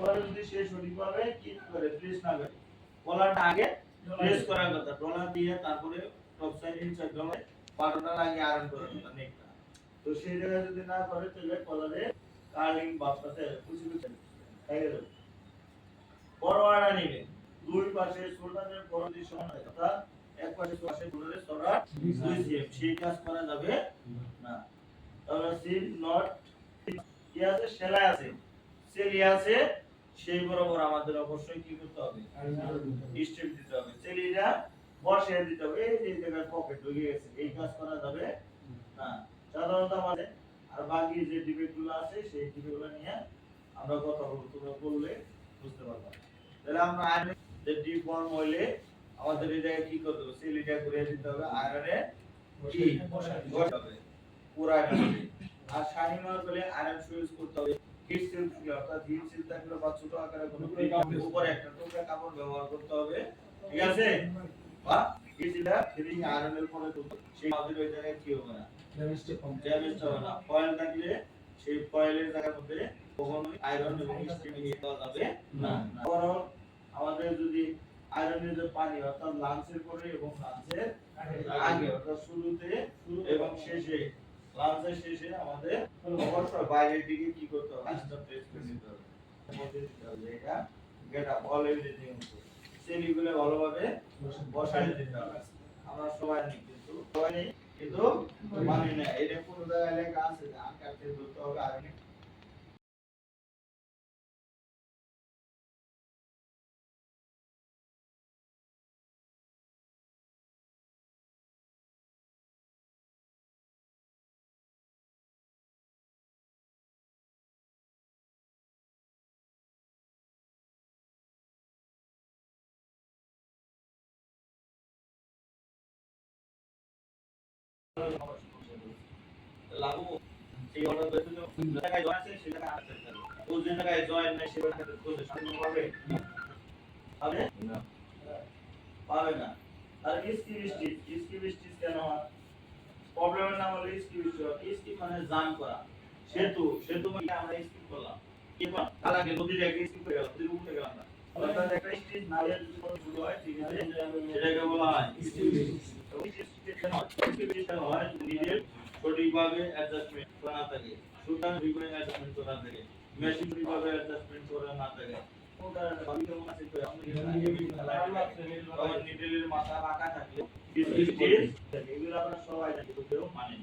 এরপরে যদি সে সঠিকভাবে কি করে প্রেস না করে কলারটা আগে প্রেস করার কথা, ডলার দিয়ে তারপরে টপ সাইড ইনসাইড ডলার বাটনটা লাগিয়ে আয়রন করার কথা নেকটা। তো সেই জায়গায় যদি না করে তাহলে কলারে কার্লিং ভাবটাতে কুচি কুচি হয়ে গেল। ফরওয়ার্ড নিবে দুই পাশে শোল্ডারের পরিধি সমান হয়, অর্থাৎ এক পাশে শোল্ডারের সরা 2 সিএম, সেই কাজ করা যাবে না। তাহলে সিল নট কি আছে, সেলাই আছে, সেলি আছে, সেই বরাবর আমাদের অবশ্যই কি করতে হবে, স্টেপ দিতে হবে, সেলিটা বসিয়ে দিতে হবে। এই যে জায়গায় পকেট ঢুকে গেছে, এই কাজ করা যাবে না সাধারণত আমাদের। আর বাকি যে ডিবেটগুলো আছে সেই ডিবেটগুলো নিয়ে আমরা কথা বলবো, তোমরা বললে বুঝতে পারবা। তাহলে আমরা আয়রন যে ডিপ ফর্ম হইলে আমাদের এই জায়গায় কি করতে হবে, সেলিটা ঘুরিয়ে দিতে হবে, আয়রনে কি বসাতে হবে পুরা হবে। আর শাইনিং মার বলে আয়রন সুইচ করতে হবে। হিট সিল থাকলে অর্থাৎ হিট সিল থাকলে বা ছোট আকারে কোনো উপরে একটা টুকরা কাপড় ব্যবহার করতে হবে, ঠিক আছে? বা হিট সিলটা ফিটিং আয়রনের পরে করতে সেই আমাদের ওই জায়গায় কি হবে না, ড্যামেজ হবে না। ফয়েল থাকলে সেই ফয়েলের জায়গার মধ্যে কখনোই আয়রন এবং স্টিম নিয়ে দেওয়া যাবে না। কারণ আমাদের যদি আয়রনের যে পানি অর্থাৎ লাঞ্চের পরে এবং লাঞ্চের আগে অর্থাৎ শুরুতে এবং শেষে, লাঞ্চের শেষে আমাদের অবশ্যই বাইরের দিকে কি করতে হবে, আস্তে প্রেস করে দিতে হবে, মধ্যে দিতে হবে। এটা গেটআপ অল এভরিথিং সেলিগুলো ভালোভাবে বসায় দিতে হবে। আমরা সবাই নেই কিন্তু সবাই নেই কিন্তু মানি না, এটা কোন জায়গায় লেখা আছে যে আকার দিয়ে ধরতে হবে আর লাগু সেই অর্ডার করতে যে জায়গায় জয়েন আছে সেই জায়গায় আসতে হবে। ওই যে জায়গায় জয়েন নাই সেই জায়গায় করতে সম্ভব হবে হবে না, পাবে না। আর স্কিপ স্টিচ কেন হয়? প্রবলেমের নাম হলো স্কিপ স্টিচ। স্কিপ মানে জাম করা, সেতু মানে আমরা স্কিপ করলাম, কি বল আলাদা নদীর একটা স্কিপ করে গেলাম, নদীর উপরে গেলাম না, অর্থাৎ একটা স্টিচ না এর যদি কোনো ভুল হয় ঠিক আছে সেটাকে বলা হয় স্কিপ স্টিচ। স্কিপ স্টিচ হয় নিজের সঠিকভাবে অ্যাডজাস্টমেন্ট করা না থাকে, সুতরাং সঠিকভাবে অ্যাডজাস্টমেন্ট করা না থাকে, মেশিন সঠিকভাবে অ্যাডজাস্টমেন্ট করা না থাকে, নিডলের মাথা বাঁকা থাকলে এগুলো আমরা সবাই জানি, কেউ মানে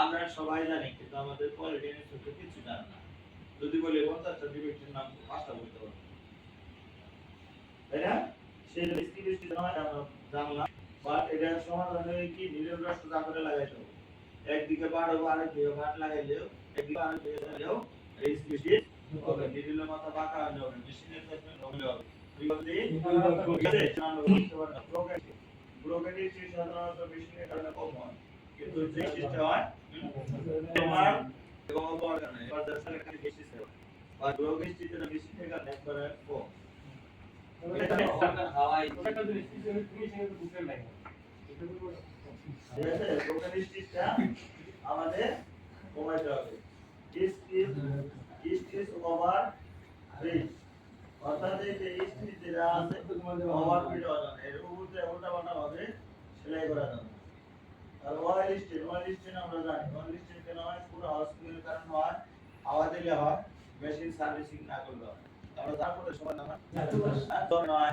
আমরা সবাই জানি কিন্তু আমাদের কোয়ালিটি নিয়ে কিছু জানে না। যদি বলি 50টা ডিবেটের নাম 5টা বলতে পারবো, তাই না? সেই স্কিল জানলাম, বাট এটা সমাধানে কি নিডল রাষ্ট্র যা করে লাগাইতে হবে, একদিকে বার হবে আরেকদিকে বাট লাগাইলেও একদিকে আরেকদিকে লাগাইলেও এই স্কিল হবে। নিডলের মাথা বাঁকা হলে হবে, মেশিনের ক্ষেত্রে হবে হবে ব্রোকেটিস সাধারণত মেশিনের কারণে কম হয়, কিন্তু যে সিস্টেম হয় তোমার এবং অপর কারণে এবার দর্শন এখানে বেশি সেল আর ব্রোকেটিস যেটা মেশিনের কারণে একবারে কম। এখানে হাওয়াই একটা যদি সিস্টেমে ফিনিশিং এর বুকের লাগে ঠিক আছে, ব্রোকেটিসটা আমাদের কমাইতে হবে। ইস ওভার ব্রিজ অর্থাৎ এই যে স্টিচ যেটা আছে ওভার ব্রিজ হবে না, এর উপরে উল্টা পাল্টা ভাবে সেলাই করা যাবে। আর অয়েল স্টিচ আমরা জানি অয়েল স্টিচ কেন হয়, পুরো হসপিটালের কারণে হয়, হাওয়া দিলে হয়, মেশিন সার্ভিসিং না করলে হয়। আমরা যা করতে সময় না জ্বর নয়,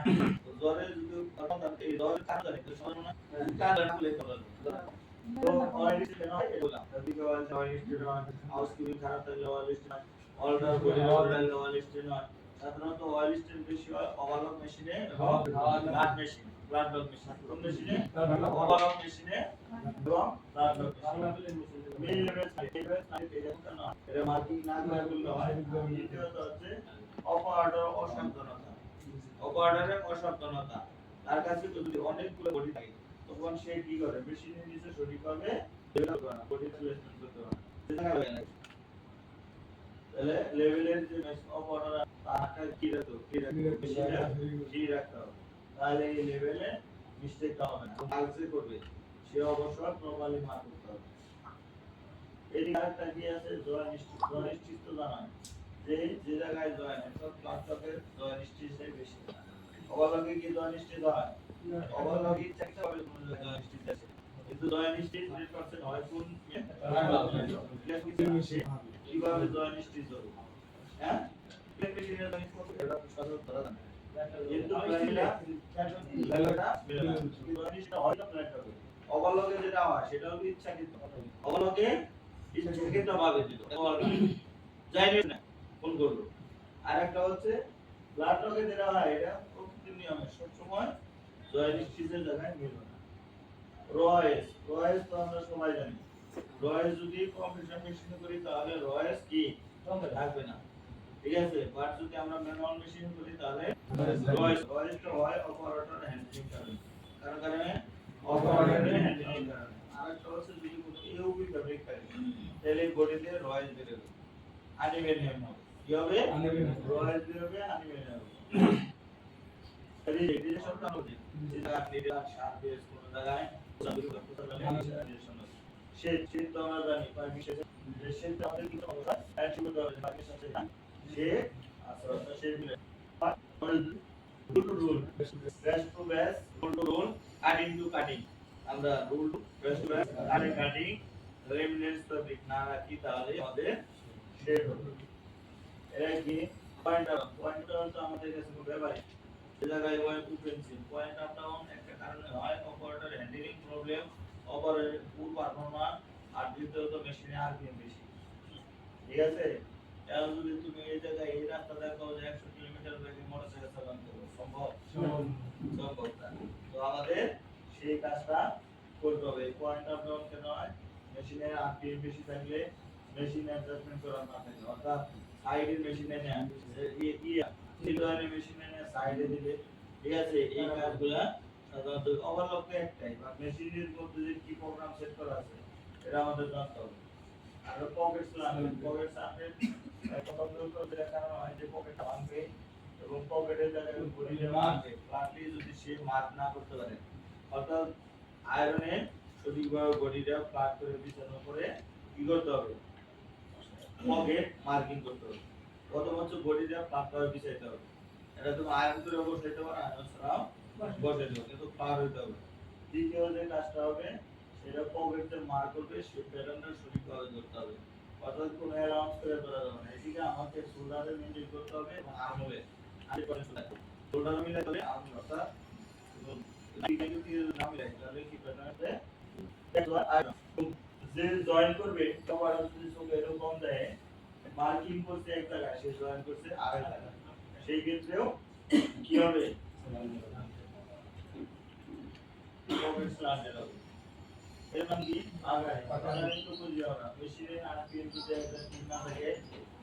জ্বরে যদি এই জ্বরের কারণ জানি তো সময় না কারণ খুলে চলে তো অয়েল স্টিচ কেন হয় এগুলা যদি অয়েল স্টিচ হয়, হাউসকিপিং খারাপ থাকলে অয়েল স্টিচ হয়, অল্টার বডি অয়েল স্টিচ হয়। সাধারণত অয়েল স্টিচ বেশি হয় ওভারলক মেশিনে এবং blood machine, blood lock machine কোন মেশিনে, ওভারলক মেশিনে এবং ব্লাড লক মেশিনে মেইন লেভেল এটা মার্কিং না করে বললে হয়। দ্বিতীয়ত হচ্ছে অপারেটর অসাবধানতা, অপারেটরের অসাবধানতা, তার কাছে তো যদি অনেকগুলো বডি থাকে তখন সে কি করে মেশিনের নিচে সঠিকভাবে লেভেল করে না, বডি প্লেসমেন্ট করতে পারে না। তাহলে লেভেলের যে অপারেটর তারটা কি রাখতো কি রাখতে হবে, তাহলে এই লেভেলে মিস্টেকটা হবে না, কালসে করবে সে অবশ্যই প্রপারলি মার্ক করতে হবে। এই আরেকটা কি আছে জয়েন্ট স্টিচ তো জানা যে যে জায়গায় জয়েন অর্থাৎ প্লাস্টকের জয়েন স্টিচের বেশি অবলগে কি জয়েন স্টিচ হয় অবলগে চেষ্টা করে কোন জায়গায় জয়েন স্টিচ আছে কিন্তু জয়েন স্টিচ 100% হয় কোন কিভাবে জয়েন স্টিচ হবে হ্যাঁ ইলেকট্রিশিয়ানের জয়েন করবে এটা সাধারণ ধরা যায় কিন্তু প্ল্যানটা জয়েনটা হয় না প্ল্যানটা অবলগে যেটা হয় সেটা হলো ইচ্ছাকৃত অবলগে ইচ্ছাকৃত ভাবে দিল যাই না কোন করলো আর একটা হচ্ছে ব্লাড লগে যেটা হয় এটা প্রকৃতির নিয়মে সব সময় জয়েন স্টিচের জায়গায় মিলবে না রয়েস তো আমরা সবাই জানি রয়েস যদি কম্প্রেশন মেশিনে করি তাহলে রয়েস কি থাকবে না ঠিক আছে বাট যদি আমরা ম্যানুয়াল মেশিন করি তাহলে রয়েসটা হয় অপারেটর হ্যান্ডলিং কারণে অপারেটর হ্যান্ডলিং কারণে আর একটা হচ্ছে যদি কোনো ইউভি ফেব্রিক থাকে তাহলে বডিতে রয়েস বেরোবে আনিমেনিয়াম হবে কি হবে রয়েস বেরোবে আনিমেনিয়াম হবে রিজেকশনটা হবে যেটা আপনি শার্প বেস কোন জায়গায় সে তো আমরা জানি পারমিশন যে সেটা আমাদের কি হবে অ্যাট্রিবিউট হবে পারমিশন সে আচ্ছা সে মিলে rule best to best rule to rule cutting to cutting আমরা rule to best to best cutting remnants fabric না রাখি তাহলে আমাদের শেড হবে এরা কি পয়েন্টার তো আমাদের কাছে খুব ব্যবহারিক এই জায়গায় Y two pencil point up down একটা কারণে হয় operator handling problem operator poor performance আর দ্বিতীয়ত মেশিনে আরপিএম বেশি ঠিক আছে এখন যদি তুমি এই জায়গায় এই রাস্তা দেখো যে 100 কিলোমিটার বেগে মোটরসাইকেল চালান করো সম্ভব সম্ভব না তো আমাদের সেই কাজটা করতে হবে পয়েন্ট আপ ডাউন কেন হয় মেশিনের আরপিএম বেশি থাকলে মেশিন অ্যাডজাস্টমেন্ট করা না থাকে অর্থাৎ সাইডের মেশিনে নেয় সিলভারের মেশিনে নেয় সাইডে দিলে ঠিক আছে এই কাজগুলা সাধারণত ওভারলক একটাই বা মেশিনের মধ্যে যে কি প্রোগ্রাম সেট করা আছে এটা আমাদের জানতে হবে আর পকেটস আনবে প্রথম করে দেখানো হয় যে পকেটটা ভাঙবে এবং পকেটের জায়গায় বডিতে মারবে প্লাটলি যদি সে মার্ক না করতে পারে অর্থাৎ আয়রনে সঠিকভাবে বডিটা প্লাগ করে বিছানো করে কি করতে হবে পকেট মার্কিং করতে হবে প্রথম হচ্ছে বডিটা প্লাগ করে বিছাইতে হবে এটা তুমি আয়রন করে বসাইতে পারো আয়রন ছাড়াও বসাইতে হবে কিন্তু পার হইতে হবে দ্বিতীয় যে কাজটা হবে সেটা পকেটে মার্ক করবে সেই প্যাটার্নটা সঠিকভাবে ধরতে হবে অর্থাৎ কোনো অ্যালাউন্স করে ধরা যাবে না এদিকে আমাকে শোল্ডারে মেইনটেইন করতে হবে এবং আর্মে আগে করে শোল্ডার মিলে তবে আর্ম অর্থাৎ যে জয়েন করবে তোমার যদি চোখে এরকম দেয় মার্কিং করছে এক জায়গায় সে জয়েন করছে আরেক জায়গায় সেই ক্ষেত্রেও কি হবে পকেট স্ল্যান্ডেড হবে এর মানে কি আগায় পাতানি তো বুঝি আমরা মেশিনের আরপিএম যদি একটা ঠিক না থাকে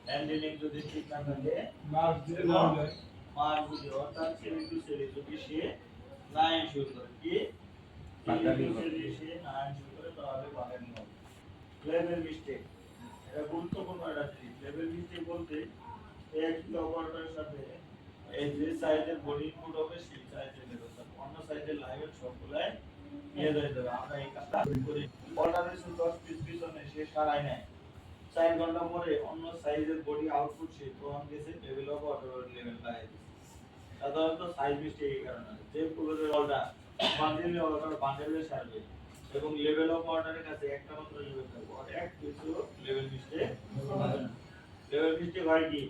হ্যান্ডলিং যদি ঠিক না থাকে মার্ক যদি না হয় মার্ক যদি অর্থাৎ সেভি টু সেভি যদি সে না ইনশিওর করে কি সে না ইনশিওর করে তাহলে বাগানি হবে লেভেল মিস্টেক এটা গুরুত্বপূর্ণ একটা জিনিস লেভেল মিস্টেক বলতে একই অপারেটরের সাথে এই যে সাইজের বডি ইনপুট হবে সেই সাইজের লেভেল অন্য সাইজের লাইভের সবগুলাই নিয়ে যাইতে হবে আমরা এই কাজটা করি অল্টারনেশন 10 পিস পিছনে সে সারাই নেয় 4 ঘন্টা পরে অন্য সাইজের বডি আউটপুট সে তখন গেছে লেভেল অফ অর্ডার লেভেল পায় সাধারণত সাইজ মিস্টেক এই কারণে যে পুরোদের অর্ডার বান্ডেলে অর্ডার বান্ডেলে সারবে এবং লেভেল অফ অর্ডারের কাছে একটা মাত্র লেভেল থাকবে আর এক কিছু লেভেল মিস্টেক লেভেল মিস্টেক হয় কি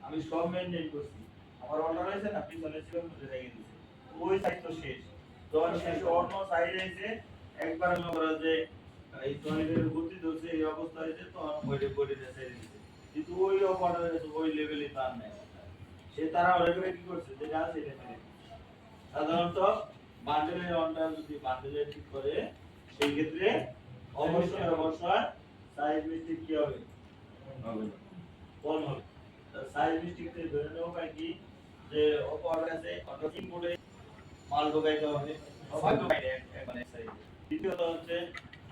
আমি সব মেইনটেইন করছি আমার অর্ডার হয়েছে না পিছনে ছিল মুছে রেখে দিয়েছি ওই সাইজ তো শেষ যখন শেষ অন্য সাইজ আছে একবার মনে করা যে এই টয়লেটের গতি ধরছে এই অবস্থা হয়েছে তো বডি ছেড়ে দিয়েছে কিন্তু ওই অর্ডার হয়েছে ওই লেভেলে তার নেই সে তারা ওইভাবে কি করছে যে যা সেটা মেনে সাধারণত বান্ডেলের অর্ডার যদি বান্ডেলে ঠিক করে সেই ক্ষেত্রে অবশ্যই সাইজ মিস্টেক কি হবে কম হবে সাইজ মিস্টেক থেকে ধরে নেওয়া হয় কি যে অর্ডার আছে অর্ডার ইনপুটে মাল ঢোকাইতে হবে হয়তো মানে সাইজ দ্বিতীয়ত হচ্ছে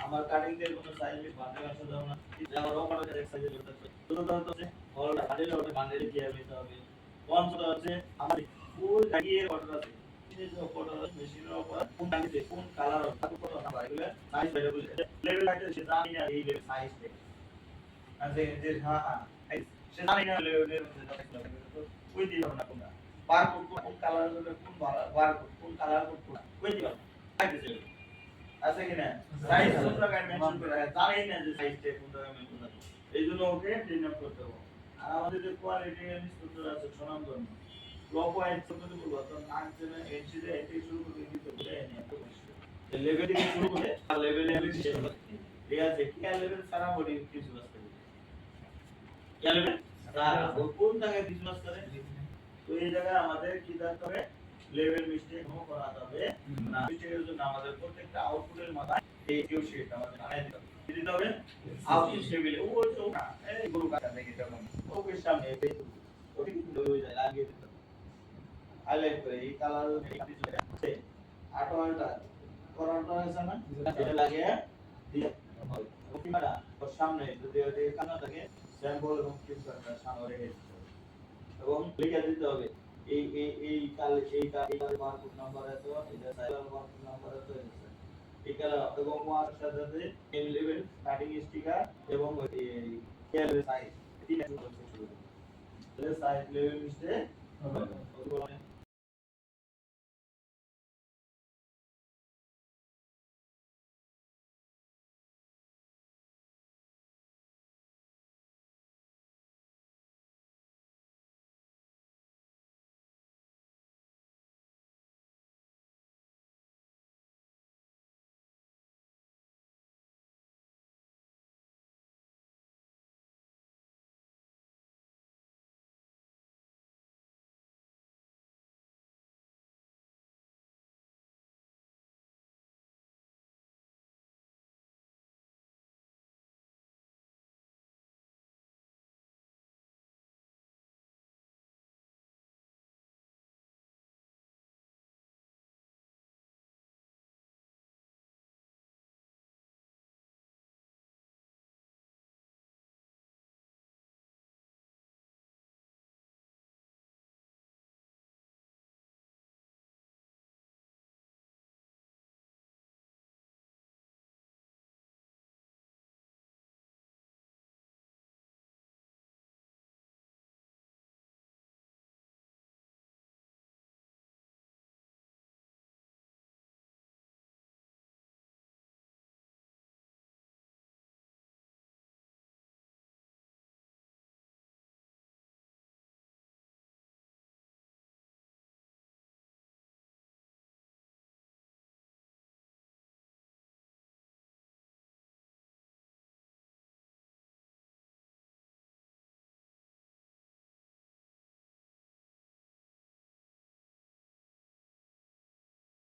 আমার কাটিং এর কোনো সাইজ বান্ডেল আসা যাবে না আমার অর্ডার এক সাইজে করতে হবে চতুর্থ হচ্ছে অর্ডার বান্ডেলে কি হবে পঞ্চম হচ্ছে আমার ফুল গাড়ির অর্ডার আছে মেশিনের উপর কোন টাইপে কোন কালার কত কত নাম্বার এগুলো সাইজ বের করে লেভেল আছে সে জানি না এই লেভেল সাইজ থেকে আর যে হ্যাঁ সে জানে না লেভেলের ওই দিও না কোনটা বারকোড কোন কালার হলে কোন বারকোড কোন কালার কোড ওই দিও আইতেছে আছে কিনা সাইজ কোন জায়গায় মেনশন করা আছে জানেই না যে সাইজটা কোন জায়গায় মেনশন আছে এইজন্য ওকে ট্রেন আপ করতে হবে আর আমাদের যে কোয়ালিটি ইনস্ট্রাক্টর আছে সোনাম ধর্ম ক্লক ওয়াইজ করতে বলবো তো নাক জেনে এনসি তে এটি শুরু করে দিতে হবে এনে এত বেশি লেভেল থেকে শুরু করে আর লেভেলে শেষ করতে ঠিক আছে কি লেভেল সারা বডি কিছু আসতে কি লেভেল সারা কোন জায়গায় কিছু আসতে তো এই জায়গায় আমাদের কি করতে হবে লেভেল মিস্টেক নো করাতে হবে না মিস্টেকের জন্য আমাদের প্রত্যেকটা আউটপুটের মাথায় এই কিউ শিট আমাদের বানাই দিতে হবে আউটপুট টেবিলে ও তো না এই গুরু কাটা দেখে যেমন ওকে সামনে ওকে কিন্তু হয়ে যায় লাগিয়ে দিতে হাইলাইট করে এই কালার এই কিছু আছে আটোয়ালটা করাটা আছে না এটা লাগিয়ে দিয়ে ওকে মারা ওর সামনে যদি ওই কানা থাকে স্যাম্পল এবং ক্লিক করতে সামনে রেখে দিতে হবে এবং লিখে দিতে হবে এই বারকোড নাম্বার এত এটা সাইবার বারকোড নাম্বার এত এই কালার এবং ওয়ার সাথে সাথে এন লেভেল স্টার্টিং স্টিকার এবং এই কেএল সাইজ তিনটা শুরু করতে শুরু করতে সাইজ লেভেল মিশতে হবে